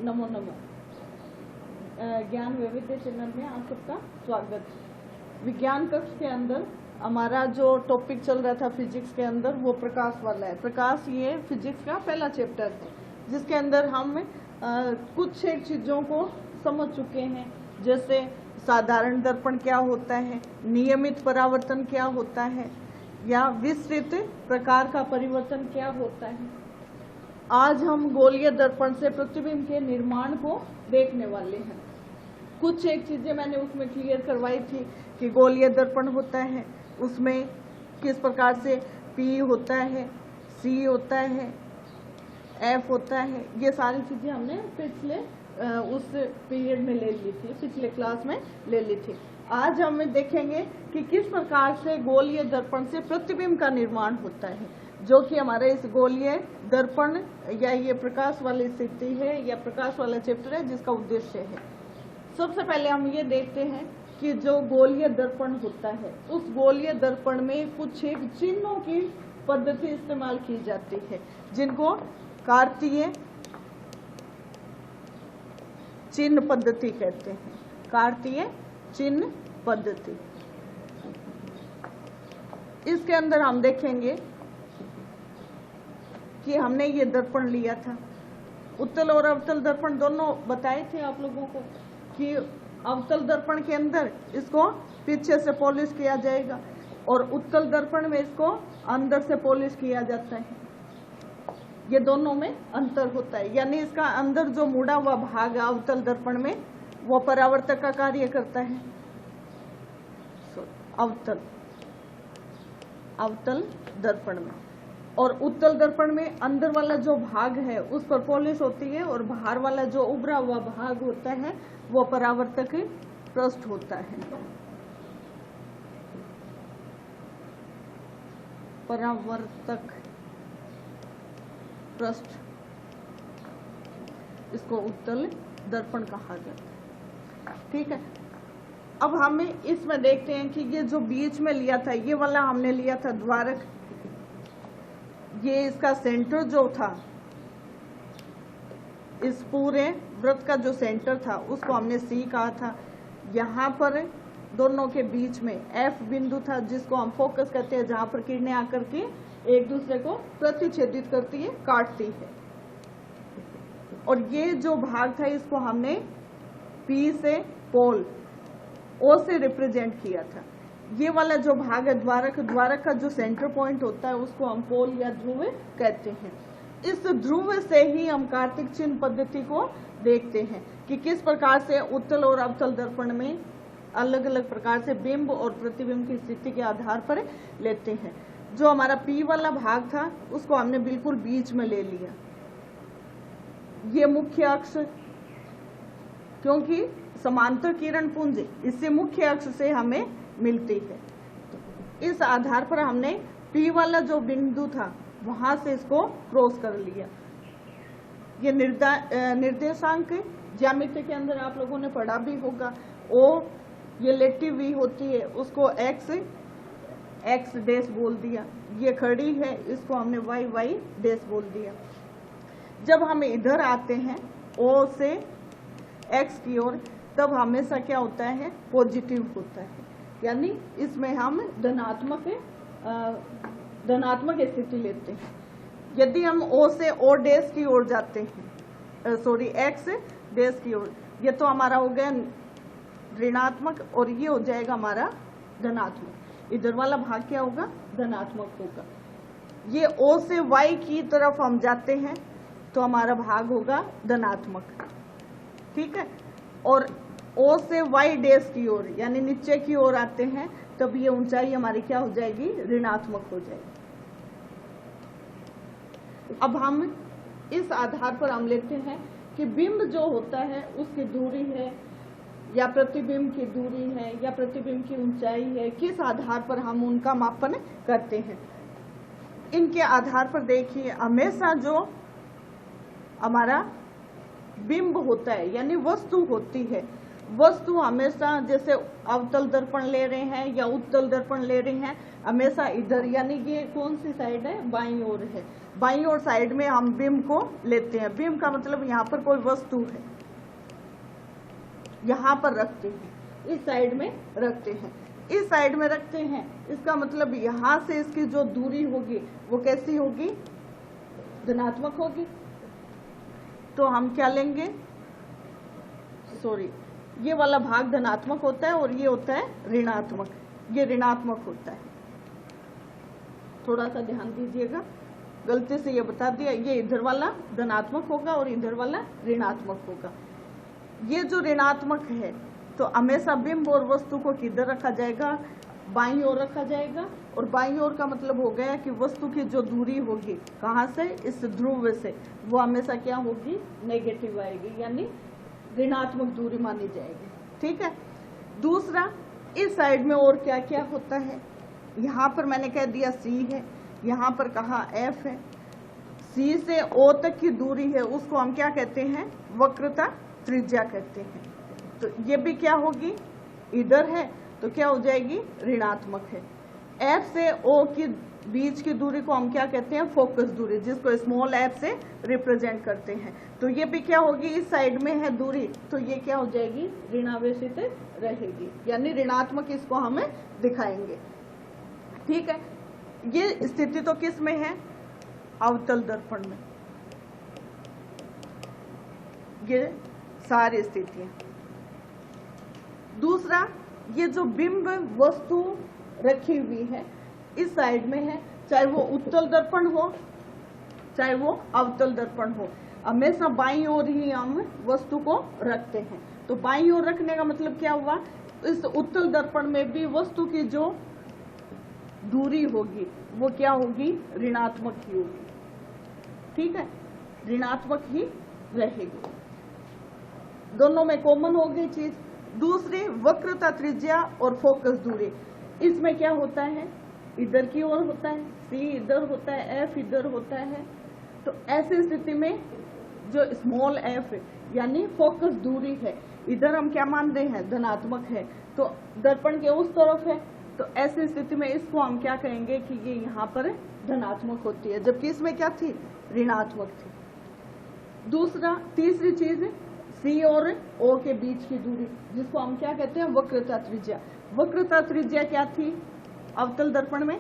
नमो नमो। ज्ञान वैविध्य चैनल में आप सबका स्वागत। विज्ञान कक्ष के अंदर हमारा जो टॉपिक चल रहा था फिजिक्स के अंदर वो प्रकाश वाला है। प्रकाश ये फिजिक्स का पहला चैप्टर है जिसके अंदर हम कुछ एक चीज़ों को समझ चुके हैं, जैसे साधारण दर्पण क्या होता है, नियमित परावर्तन क्या होता है, या विस्तृत प्रकार का परिवर्तन क्या होता है। आज हम गोलीय दर्पण से प्रतिबिंब के निर्माण को देखने वाले हैं। कुछ एक चीजें मैंने उसमें क्लियर करवाई थी कि गोलीय दर्पण होता है, उसमें किस प्रकार से P होता है, C होता है, F होता है। ये सारी चीजें हमने पिछले उस पीरियड में ले ली थी, पिछले क्लास में ले ली थी। आज हम देखेंगे कि किस प्रकार से गोलीय दर्पण से प्रतिबिंब का निर्माण होता है, जो कि हमारे इस गोलीय दर्पण या ये प्रकाश वाली स्थिति है या प्रकाश वाला चैप्टर है जिसका उद्देश्य है। सबसे पहले हम ये देखते हैं कि जो गोलीय दर्पण होता है उस गोलीय दर्पण में कुछ एक चिन्हों की पद्धति इस्तेमाल की जाती है जिनको कार्तीय चिन्ह पद्धति कहते हैं। कार्तीय चिन्ह पद्धति, इसके अंदर हम देखेंगे कि हमने ये दर्पण लिया था, उत्तल और अवतल दर्पण दोनों बताए थे आप लोगों को कि अवतल दर्पण के अंदर इसको पीछे से पॉलिश किया जाएगा और उत्तल दर्पण में इसको अंदर से पॉलिश किया जाता है। ये दोनों में अंतर होता है, यानी इसका अंदर जो मुड़ा हुआ भाग है अवतल दर्पण में वो परावर्तक का कार्य करता है। अवतल दर्पण में, और उत्तल दर्पण में अंदर वाला जो भाग है उस पर पॉलिश होती है और बाहर वाला जो उभरा हुआ भाग होता है वो परावर्तक पृष्ठ होता है। परावर्तक पृष्ठ, इसको उत्तल दर्पण कहा जाता है। ठीक है, अब हमें इसमें देखते हैं कि ये जो बीच में लिया था ये वाला हमने लिया था द्वारक। ये इसका सेंटर जो था, इस पूरे वृत्त का जो सेंटर था उसको हमने C कहा था। यहाँ पर दोनों के बीच में F बिंदु था जिसको हम फोकस कहते हैं, जहाँ पर किरणें आकर के एक दूसरे को प्रतिच्छेदित करती है, काटती है। और ये जो भाग था इसको हमने P से पोल, O से रिप्रेजेंट किया था। ये वाला जो भाग है द्वारक, द्वारक का जो सेंटर पॉइंट होता है उसको हम पोल या ध्रुव कहते हैं। इस ध्रुव से ही हम कार्तिक चिन्ह पद्धति को देखते हैं कि किस प्रकार से उत्तल और अवतल दर्पण में अलग अलग प्रकार से बिंब और प्रतिबिंब की स्थिति के आधार पर लेते हैं। जो हमारा P वाला भाग था उसको हमने बिल्कुल बीच में ले लिया। ये मुख्य अक्ष, क्योंकि समांतर किरण पुंज इससे मुख्य अक्ष से हमें मिलती है, तो इस आधार पर हमने P वाला जो बिंदु था वहां से इसको क्रॉस कर लिया। ये निर्देशांक ज्यामिति के अंदर आप लोगों ने पढ़ा भी होगा। O ये लेटी V होती है, उसको x डैश बोल दिया। ये खड़ी है, इसको हमने y डैश बोल दिया। जब हम इधर आते हैं O से x की ओर, तब हमेशा क्या होता है, पॉजिटिव होता है, यानी इसमें हम धनात्मक स्थिति लेते हैं। यदि हम O से O डैश की ओर जाते हैं, x डैश की ओर, ये तो हमारा हो गया ऋणात्मक और ये हो जाएगा हमारा धनात्मक। इधर वाला भाग क्या होगा, धनात्मक होगा। ये O से y की तरफ हम जाते हैं तो हमारा भाग होगा धनात्मक। ठीक है, और O से y डैश की ओर यानी नीचे की ओर आते हैं तब ये ऊंचाई हमारी क्या हो जाएगी, ऋणात्मक हो जाएगी। अब हम इस आधार पर हम लेते हैं कि बिंब जो होता है उसकी दूरी है या प्रतिबिंब की दूरी है या प्रतिबिंब की ऊंचाई है, किस आधार पर हम उनका मापन करते हैं। इनके आधार पर देखिए, हमेशा जो हमारा बिंब होता है यानी वस्तु होती है वस्तु हमेशा जैसे अवतल दर्पण ले रहे हैं या उत्तल दर्पण ले रहे हैं, हमेशा इधर, यानी ये कौन सी साइड है, बाईं ओर है, बाईं ओर साइड में हम बिंब को लेते हैं। बिंब का मतलब यहाँ पर कोई वस्तु है, यहाँ पर रखते हैं, इस साइड में रखते हैं, इस साइड में रखते हैं। इसका मतलब यहाँ से इसकी जो दूरी होगी वो कैसी होगी, धनात्मक होगी। तो हम क्या लेंगे, सॉरी, ये वाला भाग धनात्मक होता है और ये होता है ऋणात्मक, ये ऋणात्मक होता है। थोड़ा सा ध्यान दीजिएगा, गलती से ये बता दिया, ये इधर वाला धनात्मक होगा और इधर वाला ऋणात्मक होगा। ये जो ऋणात्मक है तो हमेशा बिंब और वस्तु को किधर रखा जाएगा, बाईं ओर रखा जाएगा। और बाईं ओर का मतलब हो गया कि वस्तु की जो दूरी होगी कहाँ से, इस ध्रुव से, वो हमेशा क्या होगी, नेगेटिव आएगी, यानी ऋणात्मक दूरी मानी जाएगी। ठीक है। दूसरा, इस साइड में और क्या क्या होता है, यहाँ पर मैंने कह दिया C है, यहाँ पर कहा F है। C से O तक की दूरी है, उसको हम क्या कहते हैं, वक्रता त्रिज्या कहते हैं। तो ये भी क्या होगी, इधर है तो क्या हो जाएगी, ऋणात्मक है। F से O की बीच की दूरी को हम क्या कहते हैं, फोकस दूरी, जिसको स्मॉल f से रिप्रेजेंट करते हैं। तो ये भी क्या होगी, इस साइड में है दूरी, तो ये क्या हो जाएगी, ऋणावेशित रहेगी, यानी ऋणात्मक इसको हमें दिखाएंगे। ठीक है। ये स्थिति तो किस में है, अवतल दर्पण में, ये सारी स्थितियां। दूसरा, ये जो बिंब वस्तु रखी हुई है इस साइड में है, चाहे वो उत्तल दर्पण हो चाहे वो अवतल दर्पण हो, हमेशा बाईं ओर ही हम वस्तु को रखते हैं। तो बाईं ओर रखने का मतलब क्या हुआ, इस उत्तल दर्पण में भी वस्तु की जो दूरी होगी वो क्या होगी, ऋणात्मक ही होगी। ठीक है, ऋणात्मक ही रहेगी, दोनों में कॉमन हो गई चीज। दूसरी, वक्रता त्रिज्या और फोकस दूरी, इसमें क्या होता है, इधर की ओर होता है, C इधर होता है, F इधर होता है। तो ऐसी स्थिति में जो स्मॉल f यानी फोकस दूरी है, इधर हम क्या मान रहे हैं, धनात्मक है, तो दर्पण के उस तरफ है, तो ऐसी स्थिति में इसको हम क्या कहेंगे कि ये यहाँ पर धनात्मक होती है, जबकि इसमें क्या थी, ऋणात्मक थी। दूसरा, तीसरी चीज, C और O के बीच की दूरी, जिसको हम क्या कहते हैं, वक्रता त्रिज्या। वक्रता त्रिज्या क्या थी, अवतल दर्पण में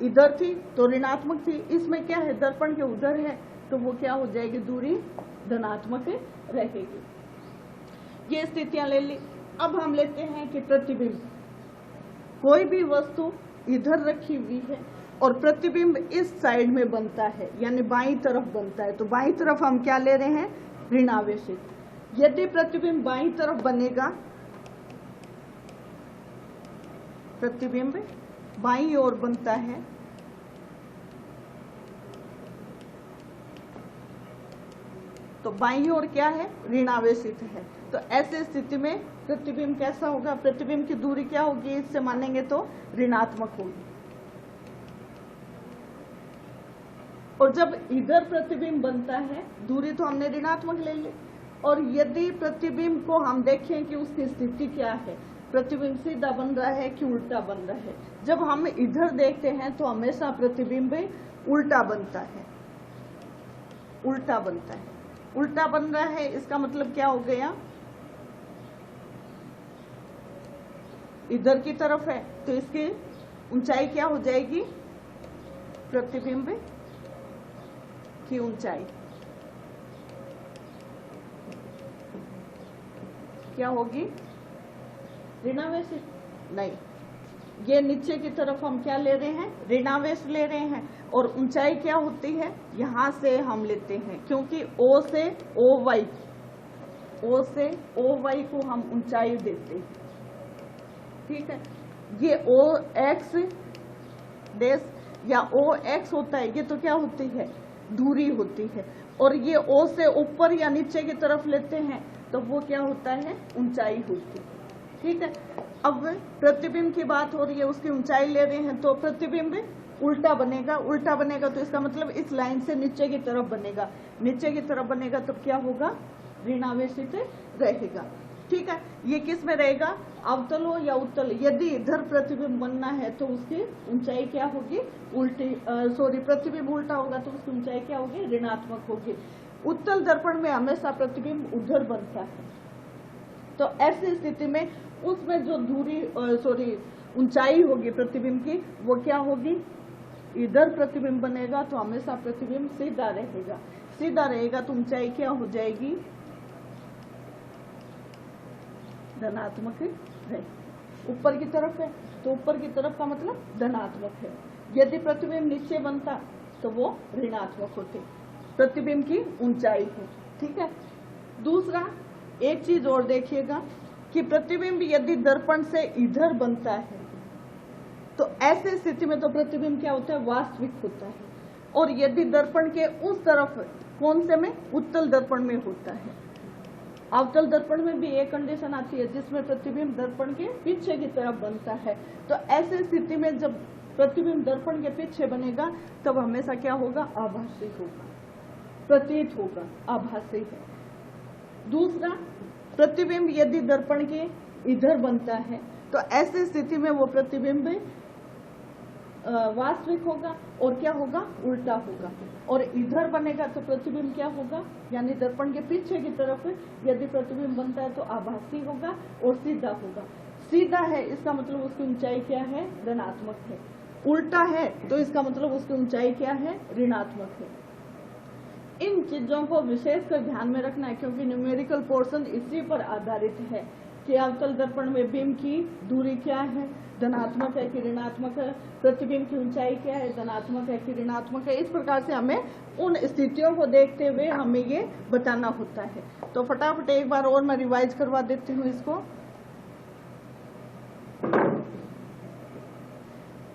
इधर थी तो ऋणात्मक थी, इसमें क्या है, दर्पण के उधर है, तो वो क्या हो जाएगी, दूरी धनात्मक रहेगी। ये स्थितियां ले ली। अब हम लेते हैं कि प्रतिबिंब, कोई भी वस्तु इधर रखी हुई है और प्रतिबिंब इस साइड में बनता है, यानी बाईं तरफ बनता है, तो बाईं तरफ हम क्या ले रहे हैं, ऋणावेशित। यदि प्रतिबिंब बाईं तरफ बनेगा, प्रतिबिंब बाईं ओर बनता है, तो बाईं ओर क्या है, ऋणावेशित है। तो ऐसी स्थिति में प्रतिबिंब कैसा होगा, प्रतिबिंब की दूरी क्या होगी, इससे मानेंगे तो ऋणात्मक होगी। और जब इधर प्रतिबिंब बनता है, दूरी तो हमने ऋणात्मक ले ली, और यदि प्रतिबिंब को हम देखें कि उसकी स्थिति क्या है, प्रतिबिंब सीधा बन रहा है कि उल्टा बन रहा है, जब हम इधर देखते हैं तो हमेशा प्रतिबिंब उल्टा बनता है, उल्टा बनता है। उल्टा बन रहा है, इसका मतलब क्या हो गया, इधर की तरफ है, तो इसकी ऊंचाई क्या हो जाएगी, प्रतिबिंब की ऊंचाई क्या होगी, ऋणावेश नहीं, ये नीचे की तरफ हम क्या ले रहे हैं, ऋणावेश ले रहे हैं। और ऊंचाई क्या होती है, यहां से हम लेते हैं, क्योंकि O से OY, O से OY को हम ऊंचाई देते हैं। ठीक है, ये OX डेश या OX होता है, ये तो क्या होती है, दूरी होती है। और ये O से ऊपर या नीचे की तरफ लेते हैं तो वो क्या होता है, ऊंचाई होती है। ठीक है, अब प्रतिबिंब की बात हो रही है, उसकी ऊंचाई ले रहे हैं, तो प्रतिबिंब उल्टा बनेगा। उल्टा बनेगा तो इसका मतलब इस लाइन से नीचे की तरफ बनेगा, नीचे की तरफ बनेगा तो क्या होगा, ऋणावेशित रहेगा। ठीक है, ये किस में रहेगा, अवतल हो या उत्तल। यदि इधर प्रतिबिंब बनना है तो उसकी ऊंचाई क्या होगी, उल्टी प्रतिबिंब उल्टा होगा तो उसकी ऊंचाई क्या होगी, ऋणात्मक होगी। उत्तल दर्पण में हमेशा प्रतिबिंब उधर बनता है, तो ऐसी स्थिति में उसमें जो दूरी ऊंचाई होगी प्रतिबिंब की वो क्या होगी, इधर प्रतिबिंब बनेगा तो हमेशा प्रतिबिंब सीधा रहेगा। सीधा रहेगा तो ऊंचाई क्या हो जाएगी, धनात्मक है। ऊपर की तरफ है तो ऊपर की तरफ का मतलब धनात्मक है। यदि प्रतिबिंब नीचे बनता तो वो ऋणात्मक होते। प्रतिबिंब की ऊंचाई है, ठीक है। दूसरा एक चीज और देखिएगा कि प्रतिबिंब यदि दर्पण से इधर बनता है तो ऐसे स्थिति में तो प्रतिबिंब क्या होता है, वास्तविक होता है। और यदि दर्पण के उस तरफ, कौन से में, उत्तल दर्पण में होता है। अवतल दर्पण में भी एक कंडीशन आती है जिसमें प्रतिबिंब दर्पण के पीछे की तरफ बनता है। तो ऐसे स्थिति में जब प्रतिबिंब दर्पण के पीछे बनेगा तब हमेशा क्या होगा, आभासी होगा, प्रतीत होगा, आभासी है। दूसरा, प्रतिबिंब यदि दर्पण के इधर बनता है तो ऐसी स्थिति में वो प्रतिबिंब वास्तविक होगा और क्या होगा, उल्टा होगा। और इधर बनेगा तो प्रतिबिंब क्या होगा, यानी दर्पण के पीछे की तरफ यदि प्रतिबिंब बनता है तो आभासी होगा और सीधा होगा। सीधा है इसका मतलब उसकी ऊंचाई क्या है, धनात्मक है। उल्टा है तो इसका मतलब उसकी ऊंचाई क्या है, ऋणात्मक है। इन चीजों को विशेषकर ध्यान में रखना है क्योंकि न्यूमेरिकल पोर्शन इसी पर आधारित है कि अवतल दर्पण में बिंब की दूरी क्या है, धनात्मक है कि ऋणात्मक है, प्रतिबिंब की ऊंचाई क्या है, धनात्मक है कि ऋणात्मक है। इस प्रकार से हमें उन स्थितियों को देखते हुए हमें ये बताना होता है। तो फटाफट एक बार और मैं रिवाइज करवा देती हूँ इसको।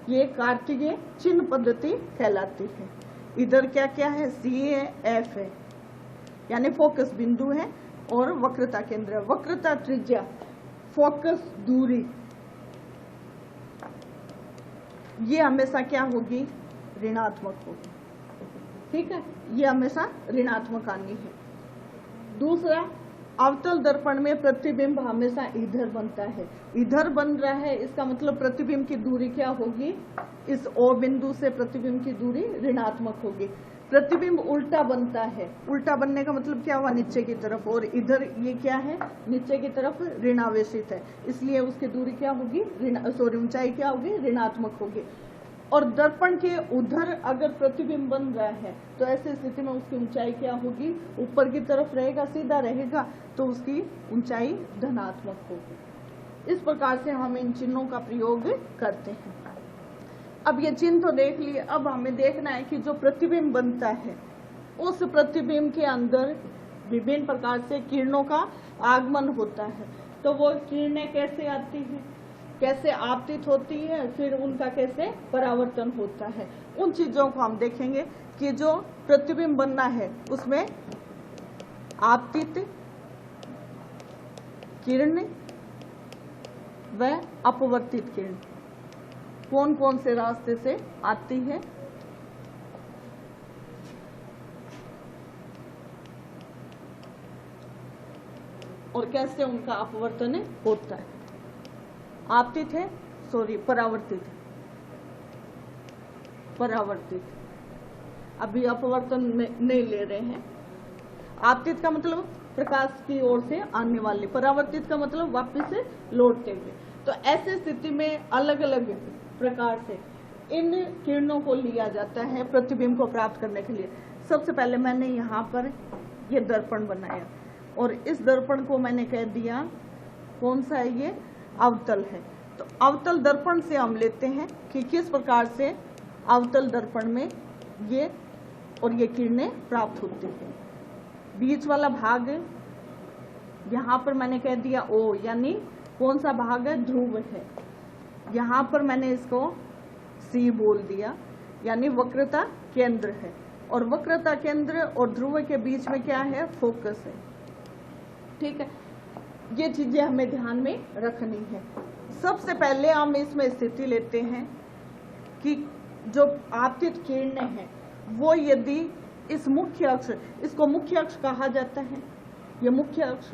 ये कार्तीय चिन्ह पद्धति कहलाती है। इधर क्या क्या है, CAF है यानी फोकस बिंदु है और वक्रता केंद्र, वक्रता त्रिज्या, फोकस दूरी, ये हमेशा क्या होगी, ऋणात्मक होगी, ठीक है। ये हमेशा ऋणात्मक आनी है। दूसरा, अवतल दर्पण में प्रतिबिंब हमेशा इधर बनता है। इधर बन रहा है इसका मतलब प्रतिबिंब की दूरी क्या होगी, इस O बिंदु से प्रतिबिंब की दूरी ऋणात्मक होगी। प्रतिबिंब उल्टा बनता है, उल्टा बनने का मतलब क्या हुआ, नीचे की तरफ, और इधर ये क्या है, नीचे की तरफ ऋणावेशित है, इसलिए उसकी दूरी क्या होगी, ऊंचाई क्या होगी, ऋणात्मक होगी। और दर्पण के उधर अगर प्रतिबिंब बन रहा है तो ऐसी स्थिति में उसकी ऊंचाई क्या होगी, ऊपर की तरफ रहेगा, सीधा रहेगा तो उसकी ऊंचाई धनात्मक होगी। इस प्रकार से हम इन चिन्हों का प्रयोग करते हैं। अब ये चिन्ह तो देख लिए, अब हमें देखना है कि जो प्रतिबिंब बनता है उस प्रतिबिंब के अंदर विभिन्न प्रकार से किरणों का आगमन होता है। तो वो किरणें कैसे आती हैं, कैसे आपतित होती है, फिर उनका कैसे परावर्तन होता है, उन चीजों को हम देखेंगे कि जो प्रतिबिंब बनना है उसमें आपतित किरण व अपवर्तित किरण कौन कौन से रास्ते से आती है। और कैसे उनका अपवर्तन होता है। आपतित है, परावर्तित, अभी अपवर्तन नहीं ले रहे हैं। आपतित का मतलब प्रकाश की ओर से आने वाली, परावर्तित का मतलब वापस से लौटते हुए। तो ऐसी स्थिति में अलग अलग प्रकार से इन किरणों को लिया जाता है प्रतिबिंब को प्राप्त करने के लिए। सबसे पहले मैंने यहाँ पर ये दर्पण बनाया और इस दर्पण को मैंने कह दिया कौन सा है, ये अवतल है। तो अवतल दर्पण से हम लेते हैं कि किस प्रकार से अवतल दर्पण में ये और ये किरणें प्राप्त होती है। बीच वाला भाग यहाँ पर मैंने कह दिया O, यानी कौन सा भाग है, ध्रुव है। यहाँ पर मैंने इसको C बोल दिया, यानी वक्रता केंद्र है। और वक्रता केंद्र और ध्रुव के बीच में क्या है, फोकस है, ठीक है। ये चीजें हमें ध्यान में रखनी है। सबसे पहले हम इसमें स्थिति लेते हैं कि जो आपतित किरणें हैं वो यदि इस मुख्य अक्ष, इसको मुख्य अक्ष कहा जाता है, ये मुख्य अक्ष,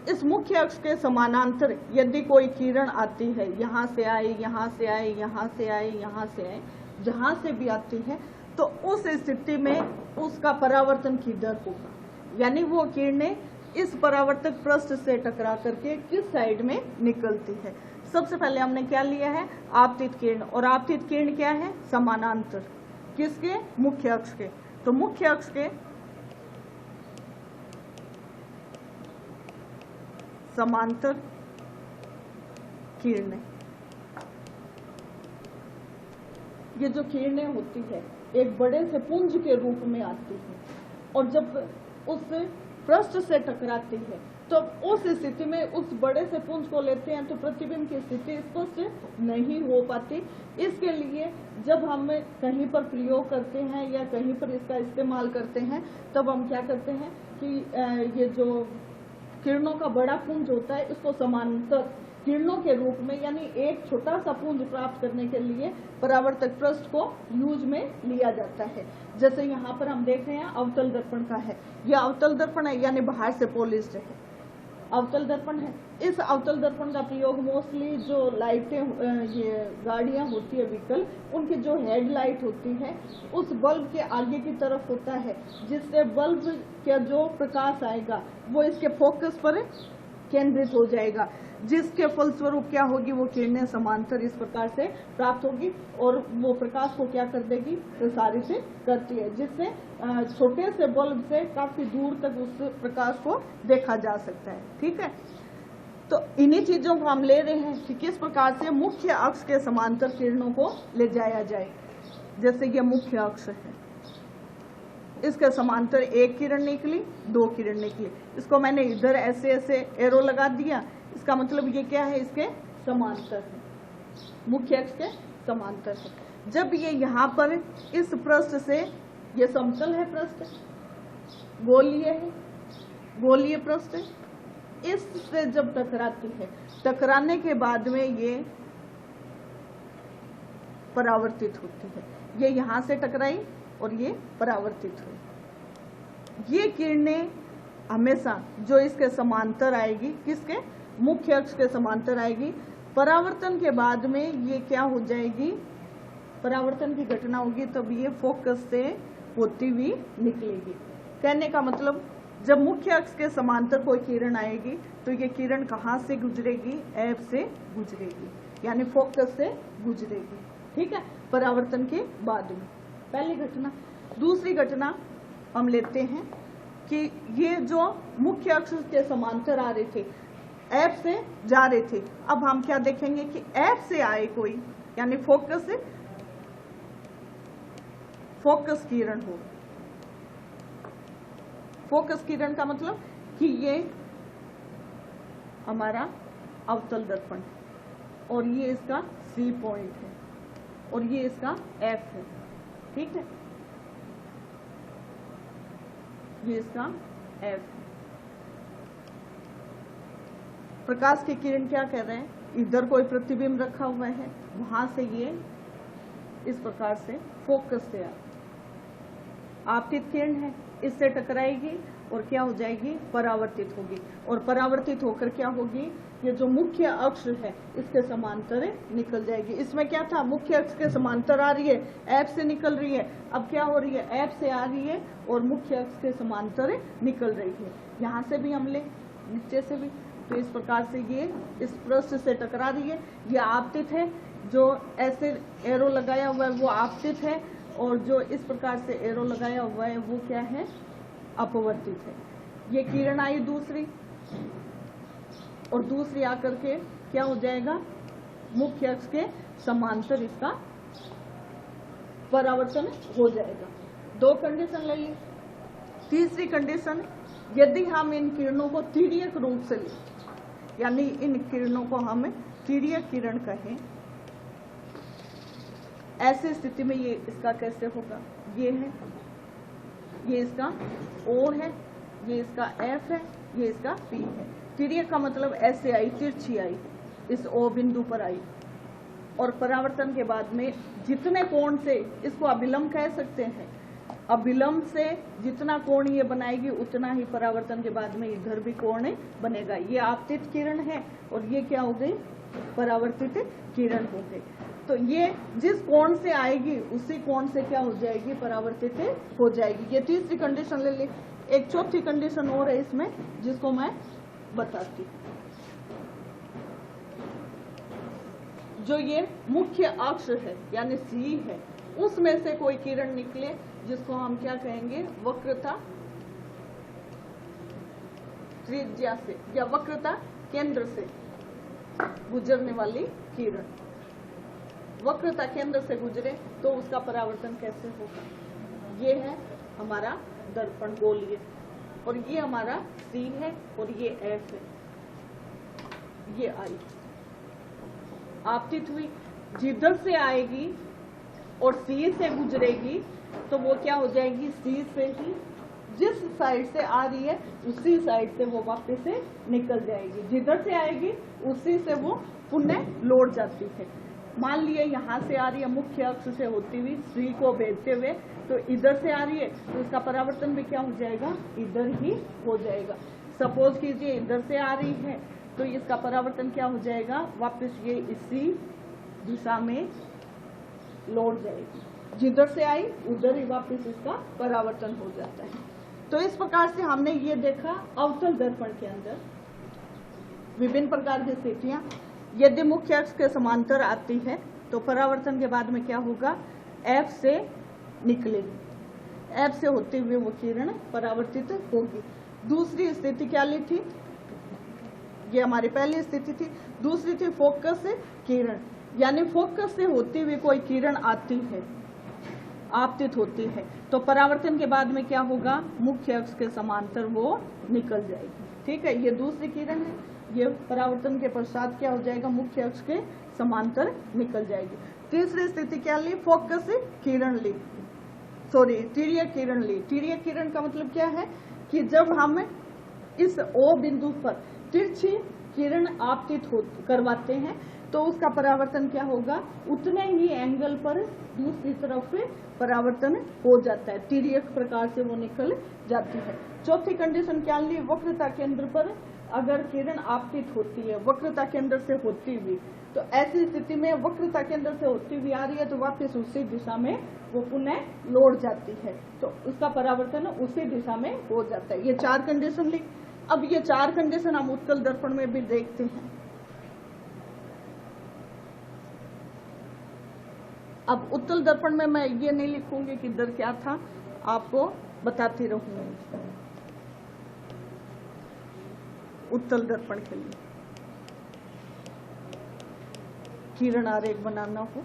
इस मुख्य अक्ष के समानांतर यदि कोई किरण आती है, यहाँ से आए, यहाँ से आए, यहाँ से आए, यहाँ से आए, जहाँ से भी आती है, तो उस स्थिति में उसका परावर्तन किधर होगा, यानी वो किरणें इस परावर्तक पृष्ठ से टकरा करके किस साइड में निकलती है। सबसे पहले हमने क्या लिया है, आपतित किरण, और आपतित किरण क्या है, समानांतर किसके, मुख्य अक्ष के। तो मुख्य अक्ष के समांतर किरणें, ये जो किरणें होती है एक बड़े से पुंज के रूप में आती है, और जब उस पृष्ठ से टकराती है तो उस स्थिति में उस बड़े से पुंज को लेते हैं तो प्रतिबिंब की स्थिति स्पष्ट नहीं हो पाती। इसके लिए जब हम कहीं पर प्रयोग करते हैं या कहीं पर इसका इस्तेमाल करते हैं तब हम क्या करते हैं कि ये जो किरणों का बड़ा पुंज होता है इसको समांतर किरणों के रूप में, यानी एक छोटा सा पुंज प्राप्त करने के लिए परावर्तक पृष्ठ को यूज में लिया जाता है। जैसे यहाँ पर हम देख रहे हैं अवतल दर्पण का है, यह अवतल दर्पण है, यानी बाहर से पॉलिश्ड है, अवतल दर्पण है। इस अवतल दर्पण का प्रयोग मोस्टली जो लाइटें, ये गाड़ियां होती है व्हीकल, उनकी जो हेडलाइट होती है उस बल्ब के आगे की तरफ होता है, जिससे बल्ब का जो प्रकाश आएगा वो इसके फोकस पर केंद्रित हो जाएगा, जिसके फलस्वरूप क्या होगी, वो किरणें समांतर इस प्रकार से प्राप्त होगी और वो प्रकाश को क्या कर देगी, प्रसारित करती है, जिससे छोटे से बल्ब से काफी दूर तक उस प्रकाश को देखा जा सकता है। ठीक है, तो इन्हीं चीजों को हम ले रहे हैं कि किस प्रकार से मुख्य अक्ष के समांतर किरणों को ले जाया जाए। जैसे ये मुख्य अक्ष है, इसके समांतर एक किरण निकली, दो किरण निकली, इसको मैंने इधर ऐसे ऐसे एरो लगा दिया, इसका मतलब ये क्या है, इसके समांतर है, मुख्य अक्ष के समांतर है। जब ये यहाँ पर इस पृष्ठ से, ये समतल है पृष्ठ, गोलीय है, गोलीय पृष्ठ, इससे जब टकराती है, टकराने के बाद में ये परावर्तित होती है, ये यहाँ से टकराई और ये परावर्तित हुई। ये किरणें हमेशा जो इसके समांतर आएगी, किसके, मुख्य अक्ष के समांतर आएगी, परावर्तन के बाद में ये क्या हो जाएगी, परावर्तन की घटना होगी तब ये फोकस से होती हुई निकलेगी। कहने का मतलब जब मुख्य अक्ष के समांतर कोई किरण आएगी तो ये किरण कहाँ से गुजरेगी, एफ से गुजरेगी, यानी फोकस से गुजरेगी। ठीक है, परावर्तन के बाद में पहली घटना। दूसरी घटना हम लेते हैं कि ये जो मुख्य अक्ष के समांतर आ रहे थे, एफ से जा रहे थे, अब हम क्या देखेंगे कि एफ से आए कोई, यानी फोकस से, फोकस किरण हो। फोकस किरण का मतलब कि ये हमारा अवतल दर्पण है और ये इसका सी पॉइंट है और ये इसका एफ है। ठीक है, ये इसका एफ है। प्रकाश की किरण क्या कह रहे हैं, इधर कोई प्रतिबिंब रखा हुआ है, वहां से ये इस प्रकार से फोकस से आपतित किरण है, इससे टकराएगी और क्या हो जाएगी, परावर्तित होगी, और परावर्तित होकर क्या होगी, ये जो मुख्य अक्ष है इसके समांतर निकल जाएगी। इसमें क्या था, मुख्य अक्ष के समांतर आ रही है, एफ से निकल रही है, अब क्या हो रही है, एफ से आ रही है और मुख्य अक्ष के समांतर निकल रही है। यहाँ से भी हम ले, नीचे से भी, तो इस प्रकार से ये इस पृष्ठ से टकरा रही है, ये आपतित है, जो ऐसे एरो लगाया हुआ है वो आपतित है, और जो इस प्रकार से एरो लगाया हुआ है वो क्या है, अपवर्तित है। ये किरण आई दूसरी, और दूसरी आकर के क्या हो जाएगा, मुख्य अक्ष के समांतर इसका परावर्तन हो जाएगा। दो कंडीशन ले ली। तीसरी कंडीशन, यदि हम इन किरणों को तिर्यक रूप से लें, यानी इन किरणों को हम तिर्यक किरण कहें, ऐसी स्थिति में ये इसका कैसे होगा, ये है, ये इसका O है, ये इसका F है, ये इसका P है। तिर्यक का मतलब ऐसे आई, तिरछी आई, इस O बिंदु पर आई, और परावर्तन के बाद में जितने कोण से, इसको अभिलंब कह सकते हैं, अविलंब से जितना कोण ये बनाएगी उतना ही परावर्तन के बाद में इधर भी कोण बनेगा। ये आपतित किरण है और ये क्या हो गई, परावर्तित किरण हो गई। तो ये जिस कोण से आएगी उसी कोण से क्या हो जाएगी, परावर्तित हो जाएगी। ये तीसरी कंडीशन ले ली। एक चौथी कंडीशन और है इसमें जिसको मैं बताती हूँ। जो ये मुख्य अक्ष है यानी सी है, उसमें से कोई किरण निकले जिसको हम क्या कहेंगे, वक्रता त्रिज्या से या वक्रता केंद्र से गुजरने वाली किरण, वक्रता केंद्र से गुजरे तो उसका परावर्तन कैसे होगा। ये है हमारा दर्पण गोलीय और ये हमारा सी है और ये एफ है। ये आई आपतित हुई, जिधर से आएगी और सी से गुजरेगी तो वो क्या हो जाएगी, सी से ही जिस साइड से आ रही है उसी साइड से वो वापस से निकल जाएगी। जिधर से आएगी उसी से वो पुनः लौट जाती है। मान लिया यहाँ से आ रही है मुख्य अक्ष से होती हुई सी को भेजते हुए, तो इधर से आ रही है तो इसका परावर्तन भी क्या हो जाएगा, इधर ही हो जाएगा। सपोज कीजिए इधर से आ रही है तो इसका परावर्तन क्या हो जाएगा, वापस ये इसी दिशा में लौट जाएगी। जिधर से आई उधर ही वापस इसका परावर्तन हो जाता है। तो इस प्रकार से हमने ये देखा अवतल दर्पण के अंदर विभिन्न प्रकार की स्थितियां। यदि मुख्य अक्ष के समांतर आती है तो परावर्तन के बाद में क्या होगा, एफ से निकलेगी, एफ से होते हुए वो किरण परावर्तित होगी। दूसरी स्थिति क्या ली थी, ये हमारी पहली स्थिति थी। दूसरी थी फोकस से किरण, यानी फोकस से होती हुई कोई किरण आती है, आपतित होती है तो परावर्तन के बाद में क्या होगा, मुख्य अक्ष के समांतर वो निकल जाएगी। ठीक है, ये दूसरी किरण है, ये परावर्तन के पश्चात क्या हो जाएगा, मुख्य अक्ष के समांतर निकल जाएगी। तीसरी स्थिति क्या ली, फोकस से किरण ली, सॉरी तिर्यक किरण ली। तिर्यक किरण का मतलब क्या है कि जब हम इस O बिंदु पर तिरछी किरण आपतित करवाते हैं तो उसका परावर्तन क्या होगा, उतने ही एंगल पर दूसरी तरफ परावर्तन हो जाता है, तिर्यक प्रकार से वो निकल जाती है। चौथी कंडीशन क्या ली, वक्रता केंद्र पर अगर किरण आपतित होती है वक्रता केंद्र से होती हुई, तो ऐसी स्थिति में वक्रता केंद्र से होती हुई आ रही है तो वापस उसी दिशा में वो पुनः लौट जाती है, तो उसका परावर्तन उसी दिशा में हो जाता है। ये चार कंडीशन ली। अब ये चार कंडीशन हम उत्तल दर्पण में भी देखते हैं। अब उत्तल दर्पण में मैं ये नहीं लिखूंगी कि इधर क्या था, आपको बताती रहूंगी। उत्तल दर्पण के लिए किरण आरेख बनाना हो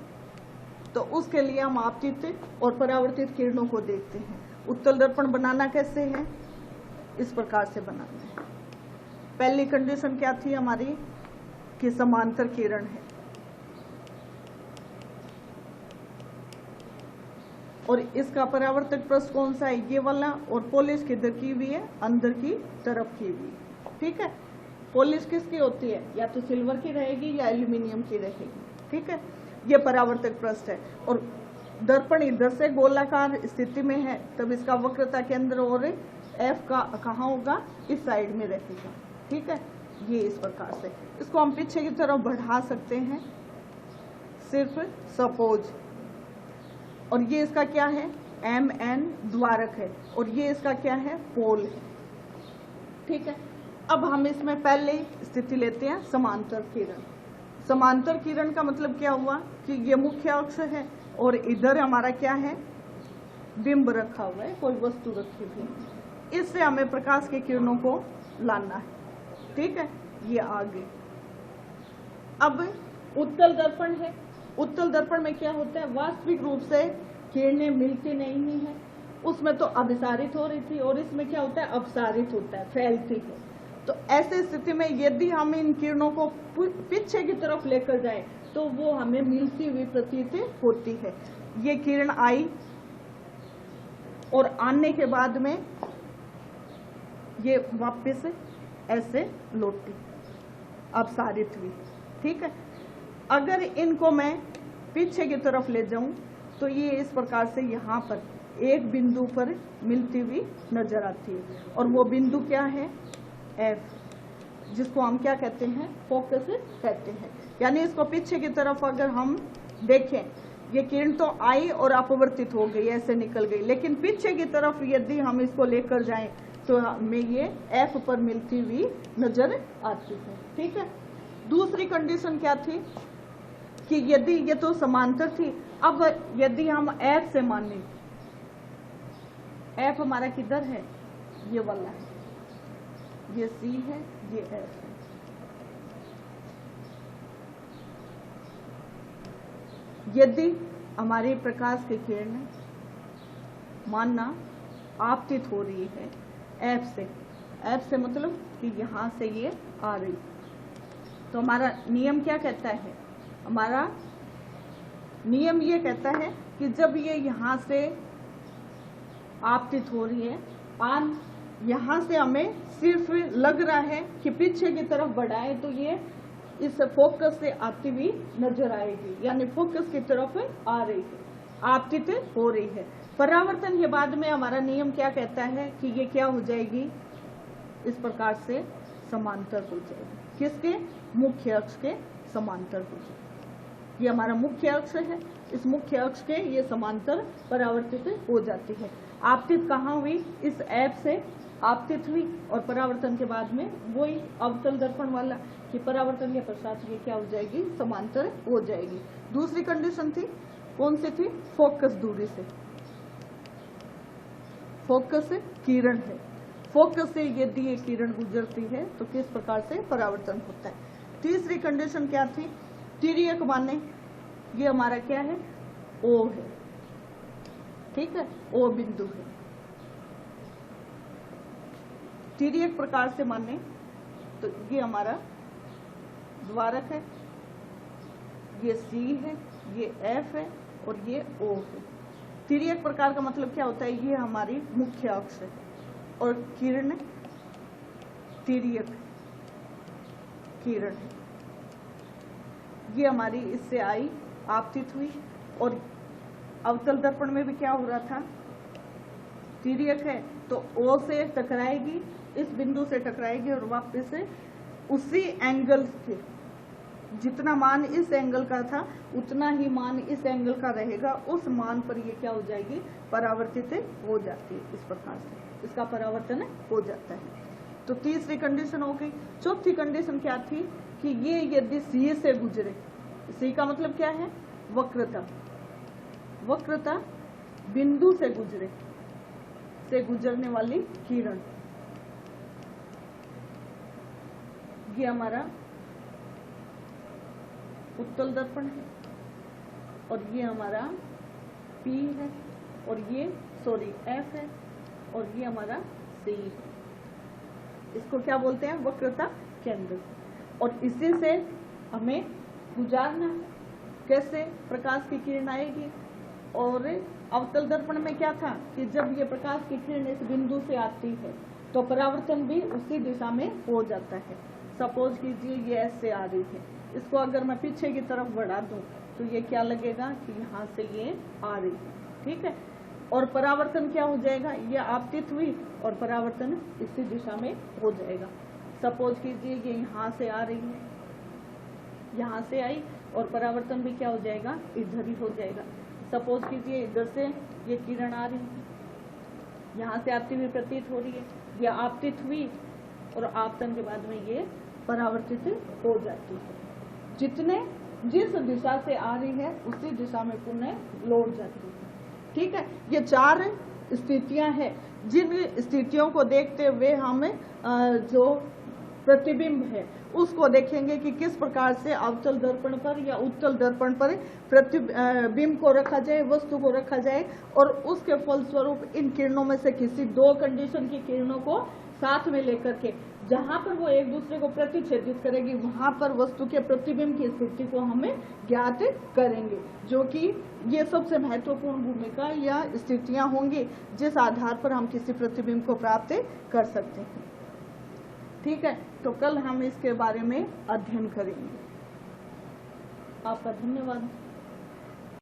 तो उसके लिए हम आपतित और परावर्तित किरणों को देखते हैं। उत्तल दर्पण बनाना कैसे है, इस प्रकार से बनाना है। पहली कंडीशन क्या थी हमारी कि समांतर किरण है और इसका परावर्तक पृष्ठ कौन सा है, ये वाला, और पॉलिश किधर की हुई है, अंदर की तरफ की हुई। ठीक है, पॉलिश किसकी होती है, या तो सिल्वर की रहेगी या एल्यूमिनियम की रहेगी। ठीक है, ये परावर्तक पृष्ठ है और दर्पण इधर से गोलाकार स्थिति में है तब इसका वक्रता केंद्र और एफ का कहाँ होगा, इस साइड में रहेगा। ठीक है, ये इस प्रकार से इसको हम पीछे की तरफ बढ़ा सकते हैं, सिर्फ सपोज। और ये इसका क्या है, MN द्वारक है और ये इसका क्या है, पोल है। ठीक है, अब हम इसमें पहले स्थिति लेते हैं समांतर किरण। समांतर किरण का मतलब क्या हुआ कि ये मुख्य अक्ष है और इधर हमारा क्या है, बिंब रखा हुआ है, कोई वस्तु रखी हुई है, इससे हमें प्रकाश की किरणों को लाना है। ठीक है, ये आगे। अब उत्तल दर्पण है, उत्तल दर्पण में क्या होता है, वास्तविक रूप से किरणें मिलती नहीं है, उसमें तो अभिसारित हो रही थी और इसमें क्या होता है, अपसारित होता है, फैलती है। तो ऐसी स्थिति में यदि हम इन किरणों को पीछे की तरफ लेकर जाएं तो वो हमें मिलती हुई प्रतीत होती है। ये किरण आई और आने के बाद में ये वापस ऐसे लौटी, अपसारित हुई। ठीक है, अगर इनको मैं पीछे की तरफ ले जाऊं तो ये इस प्रकार से यहाँ पर एक बिंदु पर मिलती हुई नजर आती है, और वो बिंदु क्या है, एफ, जिसको हम क्या कहते हैं, फोकस कहते हैं। यानी इसको पीछे की तरफ अगर हम देखें, ये किरण तो आई और अपवर्तित हो गई, ऐसे निकल गई, लेकिन पीछे की तरफ यदि हम इसको लेकर जाएं तो हमें ये एफ पर मिलती हुई नजर आती है। ठीक है। दूसरी कंडीशन क्या थी कि यदि ये तो समांतर थी, अब यदि हम एफ से माने, एफ हमारा किधर है, ये वाला है, ये सी है, ये एफ है। यदि हमारी प्रकाश की किरण मानना आपतित हो रही है एफ से, एफ से मतलब कि यहां से ये आ रही, तो हमारा नियम क्या कहता है, हमारा नियम ये कहता है कि जब ये यहां से आपतित हो रही है, आन यहां से हमें सिर्फ लग रहा है कि पीछे की तरफ बढ़ाए तो ये इस फोकस से आती हुई नजर आएगी, यानी फोकस की तरफ आ रही है, आपतित हो रही है। परावर्तन के बाद में हमारा नियम क्या कहता है कि ये क्या हो जाएगी, इस प्रकार से समांतर हो जाएगी, किसके, मुख्य अक्ष के समांतर हो जाएगी। ये हमारा मुख्य अक्ष है, इस मुख्य अक्ष के ये समांतर परावर्तित हो जाती है। आपतित कहाँ हुई, इस एफ से आपतित हुई, और परावर्तन के बाद में वही अवतल दर्पण वाला कि परावर्तन के पश्चात ये क्या हो जाएगी, समांतर हो जाएगी। दूसरी कंडीशन थी, कौन सी थी, फोकस दूरी से, फोकस किरण है, फोकस से यदि ये किरण गुजरती है तो किस प्रकार से परावर्तन होता है। तीसरी कंडीशन क्या थी, तिर्यक माने, ये हमारा क्या है, ओ है, ठीक है, ओ बिंदु है। तिर्यक प्रकार से माने तो ये हमारा द्वारक है, ये सी है, ये एफ है और ये ओ है। तिर्यक प्रकार का मतलब क्या होता है, ये हमारी मुख्य अक्ष है और किरण तिर्यक किरण है, ये हमारी इससे आई, आपतित हुई, और अवतल दर्पण में भी क्या हो रहा था, तिर्यक है तो ओ से टकराएगी, इस बिंदु से टकराएगी और वापस से उसी एंगल से जितना मान इस एंगल का था उतना ही मान इस एंगल का रहेगा, उस मान पर ये क्या हो जाएगी, परावर्तित हो जाती है। इस प्रकार से इसका परावर्तन हो जाता है। तो तीसरी कंडीशन हो गई। चौथी कंडीशन क्या थी कि ये यदि सी से गुजरे, सी का मतलब क्या है, वक्रता, वक्रता बिंदु से गुजरे, से गुजरने वाली किरण, ये हमारा उत्तल दर्पण है और ये हमारा P है और ये F है और ये हमारा C है। इसको क्या बोलते हैं, वक्रता केंद्र। और इसी से हमें गुजारना, कैसे प्रकाश की किरण आएगी। और अवतल दर्पण में क्या था कि जब ये प्रकाश की किरण इस बिंदु से आती है तो परावर्तन भी उसी दिशा में हो जाता है। सपोज कीजिए ये ऐसे आ रही है, इसको अगर मैं पीछे की तरफ बढ़ा दूं तो ये क्या लगेगा कि यहाँ से ये आ रही है, ठीक है। और परावर्तन क्या हो जाएगा, ये आपतित हुई और परावर्तन इसी दिशा में हो जाएगा। सपोज कीजिए ये यहाँ से आ रही है, यहाँ से आई और परावर्तन भी क्या हो जाएगा, इधर ही हो जाएगा। सपोज कीजिए इधर से ये किरण आ रही है, यहाँ से आती हुई प्रतीत हो रही है, ये आपतित हुई और आपतन के बाद में ये परावर्तित हो जाती है। जिस दिशा से आ रही है उसी दिशा में पुनः लौट जाती है, ठीक है। ये 4 स्थितियां हैं, जिन स्थितियों को देखते हुए हम जो प्रतिबिंब है उसको देखेंगे कि किस प्रकार से अवतल दर्पण पर या उत्तल दर्पण पर प्रतिबिंब को रखा जाए, वस्तु को रखा जाए, और उसके फलस्वरूप इन किरणों में से किसी 2 कंडीशन की किरणों को साथ में लेकर के जहां पर वो एक दूसरे को प्रतिच्छेदित करेगी वहां पर वस्तु के प्रतिबिंब की स्थिति को हमें ज्ञात करेंगे, जो कि ये सबसे महत्वपूर्ण भूमिका या स्थितियां होंगी जिस आधार पर हम किसी प्रतिबिंब को प्राप्त कर सकते हैं, ठीक है। तो कल हम इसके बारे में अध्ययन करेंगे। आपका धन्यवाद।